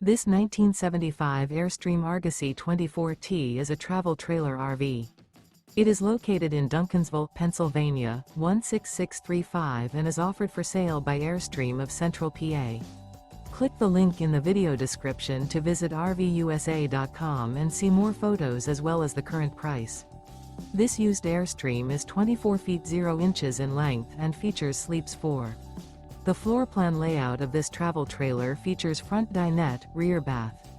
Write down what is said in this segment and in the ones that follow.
This 1975 Airstream Argosy 24T is a travel trailer RV. It is located in Duncansville, Pennsylvania, 16635 and is offered for sale by Airstream of Central PA. Click the link in the video description to visit RVUSA.com and see more photos as well as the current price. This used Airstream is 24 feet 0 inches in length and features sleeps 4. The floor plan layout of this travel trailer features front dinette, rear bath.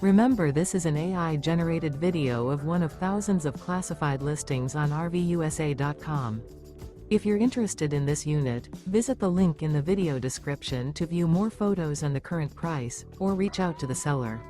Remember, this is an AI-generated video of one of thousands of classified listings on RVUSA.com. If you're interested in this unit, visit the link in the video description to view more photos and the current price, or reach out to the seller.